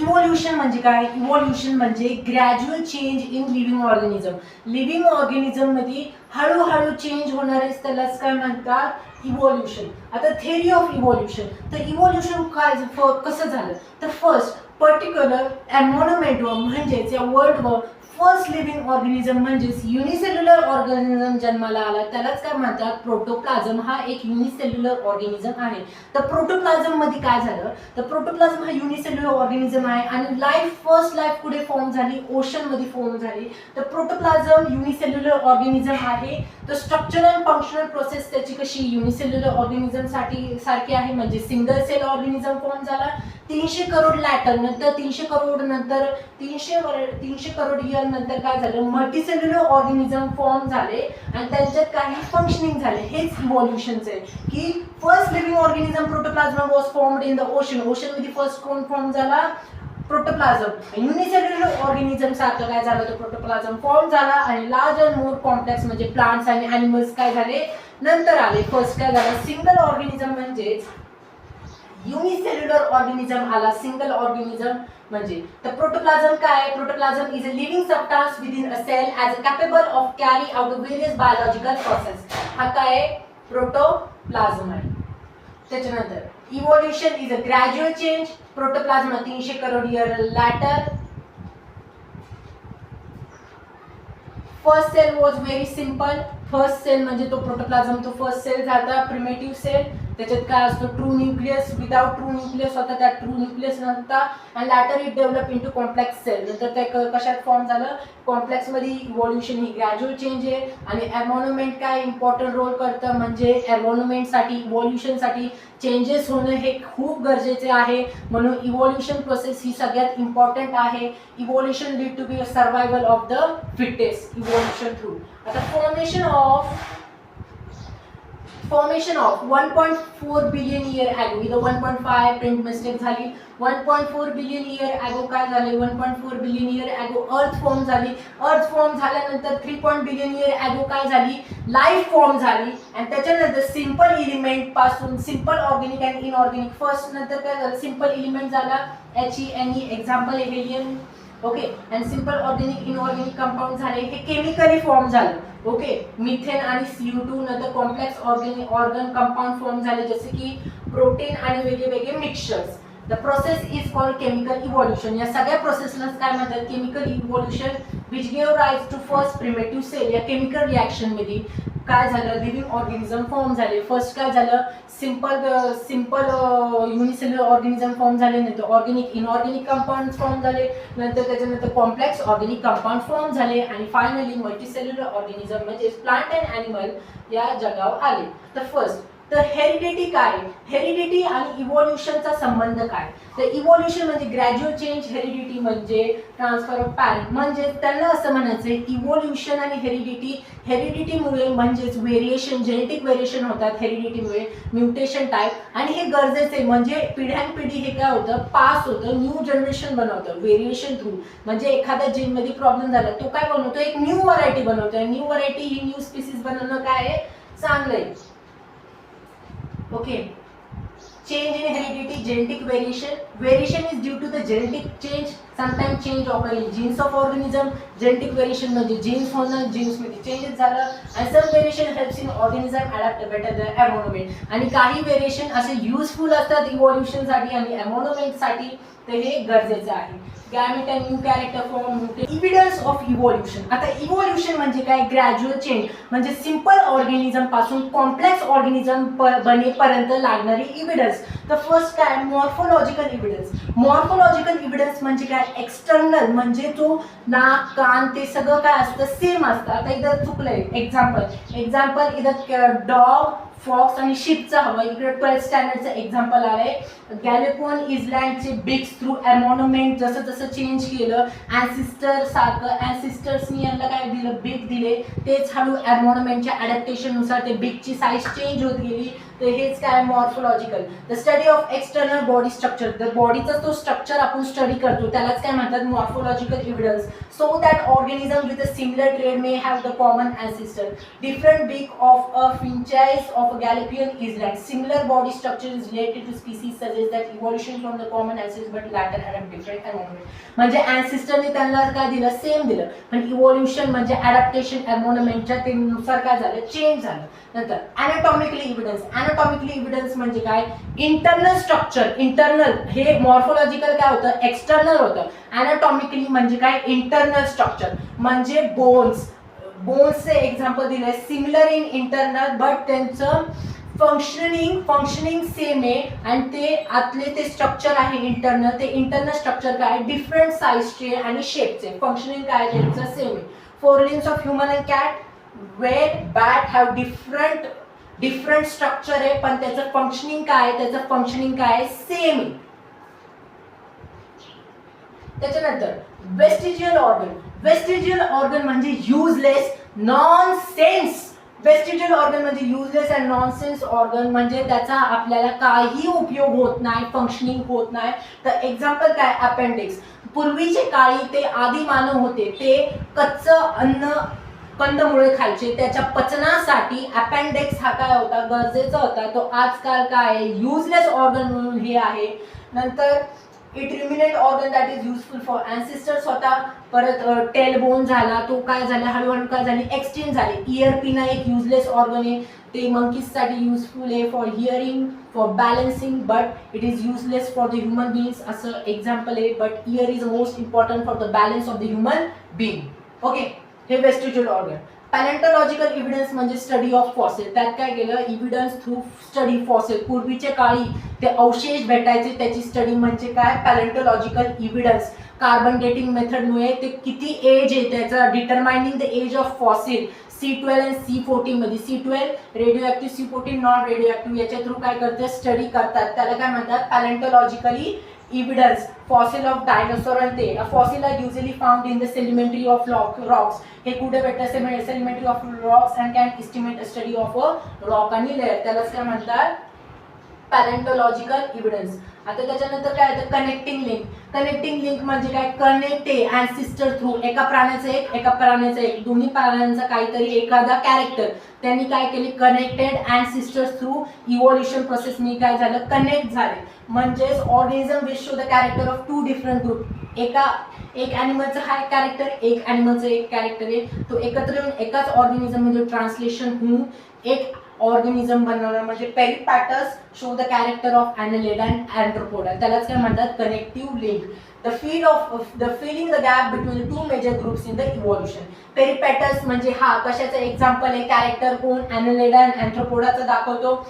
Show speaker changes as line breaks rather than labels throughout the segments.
Evolution म्हणजे काय? Evolution म्हणजे gradual change in living organism. Living organism मध्ये हळूहळू चेंज होणारेच त्यालाच काय म्हणतात? इव्होल्यूशन. आता थेअरी ऑफ इव्होल्यूशन. तर इव्होल्यूशन काय कसं झालं? तर फर्स्ट पर्टिक्युलर एन्व्हायरमेंट म्हणजेच या वर्ल्डवर फर्स्ट लिव्हिंग ऑर्गॅनिझम म्हणजेच युनिसेल्युलर ऑर्गॅनिझम जन्माला आला त्यालाच काय म्हणतात? प्रोटोप्लाझम. हा एक युनिसेल्युलर ऑर्गॅनिझम आहे. तर प्रोटोप्लाझम मध्ये काय झालं? तर प्रोटोप्लाझम हा युनिसेल्युलर ऑर्गॅनिझम आहे आणि फर्स्ट लाईफ कुठे फॉर्म झाली? ओशन मध्ये फॉर्म झाली. तर प्रोटोप्लाझम युनिसेल्युलर ऑर्गॅनिझम आहे. तर स्ट्रक्चरल अँड फंक्शनल प्रोसेस त्याची कशी युनिसेल्युलर ऑर्गॅनिझम सारखी आहे, म्हणजे सिंगल सेल ऑर्गॅनिझम फॉर्म झाला 300 करोड लॅटर नंतर 300 करोड नंतर 300 करोड इयर नंतर काय झालं? मल्टीसेल्युलर ऑर्गॅनिझम फॉर्म झाले आणि त्यांच्यात काही फंक्शनिंग झाले. हेच इव्होल्यूशनचं आहे की first living organism protoplasm was formed in the ocean. Ocean मध्ये फर्स्ट कोण फॉर्म झाला? प्रोटोप्लाझम. युनिसेल्युलर ऑर्गॅनिझम सारखं काय झालं? तर प्रोटोप्लाझम फॉर्म झाला आणि लार्ज अँड मोर कॉम्प्लेक्स म्हणजे प्लांट्स आणि ॲनिमल्स काय झाले? नंतर आले. फर्स्ट काय झालं? सिंगल ऑर्गॅनिझम म्हणजेच युनिसेल्युलर ऑर्गॅनिझम आला. सिंगल ऑर्गॅनिझम म्हणजे तर प्रोटोप्लाझम काय आहे? Protoplasm is a living substance within a cell as a capable of carry out various biological process. हा काय आहे? प्रोटोप्लाझम आहे. त्याच्यानंतर evolution is a gradual change. Protoplasm 300 crore year later. First cell was very simple. First cell म्हणजे तो protoplasm तो first cell झाला primitive cell. त्याच्यात काय असतो? True nucleus. Without true nucleus होता, त्यात ट्रू न्यूक्लियस नव्हता आणि later it develop into complex cell. नंतर ते कशात फॉर्म झालं? कॉम्प्लेक्स मध्ये. इव्होल्यूशन ही ग्रॅज्युअल चेंज आहे आणि एन्व्हायरमेंट काय इम्पॉर्टंट रोल करतं? म्हणजे एन्व्हायरमेंटसाठी इव्होल्यूशनसाठी चेंजेस होणं हे खूप गरजेचे आहे. म्हणून इव्होल्यूशन प्रोसेस ही सगळ्यात इम्पॉर्टंट आहे. Evolution lead to be a survival of the fittest. Evolution through. आता formation of 1.4 billion year ago. इथं 1.5 प्रिंट मिस्टेक झाली. 1.4 बिलियन इयर ॲगो काय झाले? 1.4 बिलियन इयर ॲगो अर्थ फॉर्म झाली. अर्थ फॉर्म झाल्यानंतर 3 बिलियन इयर ॲगो काय झाली? लाईफ फॉर्म झाली आणि त्याच्यानंतर सिंपल एलिमेंट पासून simple organic and inorganic first नंतर काय झालं? सिंपल एलिमेंट झाला HENE एक्झाम्पल हेलियम. ओके. आणि सिंपल ऑर्गॅनिक इनऑर्गॅनिक कंपाऊंड झाले. हे केमिकली फॉर्म झालं. ओके. मिथेन आणि CO2 नंतर कॉम्प्लेक्स ऑर्गन कंपाऊंड फॉर्म झाले जसे की प्रोटीन आणि वेगवेगळे mixtures. The process is called chemical evolution. या सगळ्या प्रोसेसला काय म्हणतात? Chemical evolution which give rise to first primitive cell. या केमिकल रिॲक्शन मध्ये काय झालं? लिव्हिंग ऑर्गॅनिझम फॉर्म झाले. फर्स्ट काय झालं? सिंपल युनिसेल्युलर ऑर्गॅनिझम फॉर्म झाले. नंतर ऑर्गॅनिक इनऑर्गॅनिक कंपाऊंड फॉर्म झाले. नंतर त्याच्यानंतर कॉम्प्लेक्स ऑर्गॅनिक कंपाऊंड फॉर्म झाले आणि फायनली मल्टीसेल्युलर ऑर्गॅनिझम म्हणजे प्लांट अँड ॲनिमल या जगावर आले. तर फर्स्ट तर हेरिडिटी काय? हेरिडिटी आणि इव्होल्यूशनचा संबंध काय? तर इव्होल्यूशन म्हणजे ग्रॅज्युअल चेंज. हेरिडिटी म्हणजे ट्रान्सफर ऑफ पॅरेंट. म्हणजे त्यांना असं म्हणायचं इव्होल्यूशन आणि हेरिडिटीमुळे म्हणजेच व्हेरिएशन जेनेटिक व्हेरिएशन होतात. हेरिडिटीमुळे म्युटेशन टाईप आणि हे गरजेचे म्हणजे पिढ्यानपिढी हे काय होतं? पास होतं. न्यू जनरेशन बनवतं व्हेरिएशन थ्रू. म्हणजे एखाद्या जीनमध्ये प्रॉब्लेम झाला तो काय बनवतो? एक न्यू व्हरायटी बनवतो. न्यू व्हरायटी ही न्यू स्पीसीज बनवणं काय आहे? चांगलं आहे. Okay. Change in heredity, genetic variation. Variation is due to the genetic change. Sometimes change occur in genes of organism. Genetic variation म्हणजे genes होणं, genes मध्ये changes झालं. And some variation helps in organism adapt better the environment. आणि काही variation असे useful असतात evolution साठी आणि environment साठी. तर हे गरजेचं आहे. Gamete and new character form. Evidence of evolution. आता इव्होल्यूशन म्हणजे काय? ग्रॅज्युअल चेंज म्हणजे सिंपल ऑर्गॅनिझम पासून कॉम्प्लेक्स ऑर्गॅनिझम बनेपर्यंत लागणारी इव्हिडन्स. तर फर्स्ट काय? Morphological evidence. मॉर्फोलॉजिकल इव्हिडन्स म्हणजे काय? एक्सटर्नल म्हणजे तो नाक कान ते सगळं काय असतं? सेम असतं. आता इथं चुकलंय. एक्झाम्पल इथं डॉग फॉक्स आणि शिपचं हवं. इकडे 12th स्टँडर्डचं एक्झाम्पल आहे. गॅलेपोन इझलँडचे बिग्स थ्रू एन्व्हायरमेंट जसं जसं चेंज केलं ॲन्सिस्टर सारखं ॲन्सिस्टर्सनी यांना काय दिलं? बिग दिले. तेच हळू एन्व्हायरमेंटच्या ॲडॅप्टेशननुसार ते बिगची साईज चेंज होत गेली. तर हेच काय? Morphological. The study of external body structure. तर बॉडीचा तो स्ट्रक्चर आपण स्टडी करतो त्यालाच काय म्हणतात? Morphological evidence. So that organism with a similar trait may have the common ancestor. Different beak of a finches of a Gallopin island. Similar body structure is related to species suggests that evolution from the common ancestors but later adapt different environment. म्हणजे ancestorने त्यांना काय दिलं, same दिलं, पण evolution म्हणजे adaptation एन्व्हायरमेंटच्या नुसार काय झालं, चेंज झालं. नंतर अनाटॉमिकली एव्हिडन्स. अनाटॉमिकली एव्हिडन्स म्हणजे काय, इंटरनल स्ट्रक्चर. इंटरनल हे मॉर्फोलॉजिकल काय होतं, एक्सटर्नल होतं. अनाटॉमिकली म्हणजे काय, इंटरनल स्ट्रक्चर म्हणजे बोन्स. बोन्सचे एक्झाम्पल दिले, सिमिलर इन इंटरनल बट त्यांचं फंक्शनिंग सेम आहे आणि ते आतले ते स्ट्रक्चर आहे इंटरनल, ते इंटरनल स्ट्रक्चर काय डिफरंट साईजचे आणि शेपचे, फंक्शनिंग काय त्यांचं सेम आहे. Forelimbs of human and cat, whale bat have different structure आहे पण त्याचं फंक्शनिंग काय सेम आहे. त्याच्यानंतर वेस्टिजियल ऑर्गन. वेस्टिजियल ऑर्गन म्हणजे युजलेस, नॉनसेन्स. वेस्टिजियल ऑर्गन म्हणजे युजलेस अँड नॉनसेन्स ऑर्गन म्हणजे त्याचा आपल्याला काही उपयोग होत नाही, फंक्शनिंग होत नाही. तर एक्झाम्पल काय, अपेंडिक्स. पूर्वीचे काळी ते आदी मानव होते, ते कच्चं अन्न कंदमुळे खायचे, त्याच्या पचनासाठी अपेंडिक्स हा काय होता, गरजेचा होता. तो आजकाल काय युजलेस ऑर्गन म्हणून हे आहे. नंतर it remnant organ that is useful for ancestors होता. परत टेल बोन झाला, तो काय झाला, हळूहळू काय झाली, एक्सचेंज झाले. इयर पिना एक युजलेस ऑर्गन आहे, ते मंकीजसाठी युजफुल आहे for hearing, for balancing, but it is useless for the human बिंग्स असं एक्झाम्पल आहे. But year is most important for the balance of the human being. Okay, हे वेस्टिजियल ऑर्गन. पॅलेंटोलॉजिकल इव्हिडन्स म्हणजे study of fossil. त्यात काय केलं, evidence through study fossil. पूर्वीच्या काळी ते अवशेष भेटायचे, त्याची स्टडी म्हणजे काय, पॅलेंटोलॉजिकल इव्हिडन्स. कार्बन डेटिंग मेथडमुळे ते किती एज आहे त्याचा determining the age of fossil. C12 आणि C14 मध्ये, C12 radioactive, C14 non radioactive, याच्या थ्रू काय करते, स्टडी करतात. त्याला काय म्हणतात, पॅलेंटोलॉजिकली evidence. Fossil of dinosaur and they. A fossil are usually found in the sedimentary of rocks. हे कुठे भेटतात, sedimentary of rocks and can estimate a study of a rock आणि layer. त्यालाच काय म्हणतात, पॅलेंटोलॉजिकल इव्हिडन्स. आता त्याच्यानंतर काय येतं, कनेक्टिंग लिंक. कनेक्टिंग लिंक म्हणजे काय, कनेक्ट आहे अँसिस्टर थ्रू. एका प्राण्याचं एक, दोन्ही प्राण्यांचा काहीतरी एखादा कॅरेक्टर त्यांनी काय केले, कनेक्टेड अँसिस्टर्स थ्रू इव्होल्यूशन प्रोसेसनी काय झालं, कनेक्ट झाले. म्हणजेच organism will show the character of two different group. एक ॲनिमलचं हा एक कॅरेक्टर, एक ॲनिमलचं एक कॅरेक्टर आहे, तो एकत्र येऊन एकाच ऑर्गॅनिझम म्हणजे ट्रान्सलेशन होऊन एक ऑर्गॅनिझम बनवणं म्हणजे peripatus show the character of annelid and arthropoda. त्यालाच काय म्हणतात, connective link. The filling the gap between the two major groups in the evolution. Peripatus म्हणजे हा कशाचं एक्झाम्पल आहे, कॅरेक्टर कोण, ॲनलिड अँड अँथ्रोपोडाचा दाखवतो.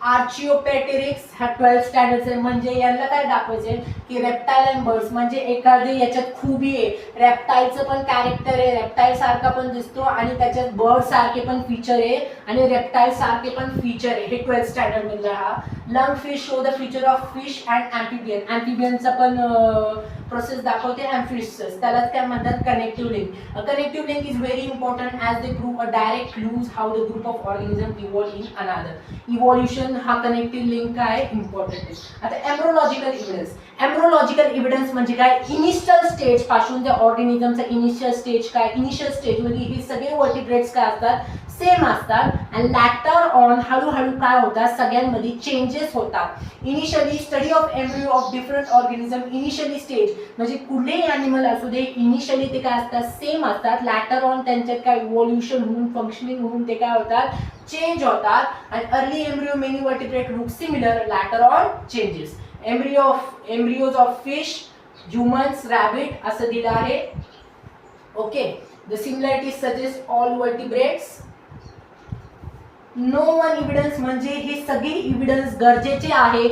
आर्चिओपेटेरिक्स हा 12th स्टँडर्ड आहे, म्हणजे यांना काय दाखवायचे की रेप्टाईल अँड बर्ड्स म्हणजे एखादी याच्यात खूबी आहे, रेप्टाईलचं पण कॅरेक्टर आहे, रेप्टाईल सारखा पण दिसतो आणि त्याच्यात बर्ड सारखे पण फीचर आहे आणि रेप्टाईल सारखे पण फीचर आहे. हे 12th स्टँडर्ड मधला हा. Lung fish show the feature of fish and amphibian. ॲम्फिबियनचा पण प्रोसेस दाखवते अँड फिशच. त्यालाच काय म्हणतात, connective link. Connective link is very important as they prove a direct clues how the group of organism evolve in another. Evolution हा connective link काय important आहे. आता एम्ब्रोलॉजिकल इव्हिडन्स. एम्ब्रोलॉजिकल इव्हिडन्स म्हणजे काय, इनिशियल स्टेज पासून त्या ऑर्गॅनिझमचा initial stage काय, initial स्टेजमध्ये हे सगळे वर्टिब्रेट्स काय असतात, सेम असतात आणि लॅटर ऑन हळूहळू काय होतात, सगळ्यांमध्ये चेंजेस होतात. Initially study of embryo of different organism. Initially stage म्हणजे कुठलेही ॲनिमल असू दे, इनिशियली ते काय असतात, सेम असतात. लॅटर ऑन त्यांच्यात काय इव्होल्यूशन होऊन फंक्शनिंग होऊन ते काय होतात, चेंज होतात. आणि early embryo many vertebrate look similar, later on changes. Embryos of fish, humans, rabbit असं दिलं आहे. Okay, the similarity suggest all vertebrates. No one evidence म्हणजे हे सगळे इव्हिडन्स गरजेचे आहे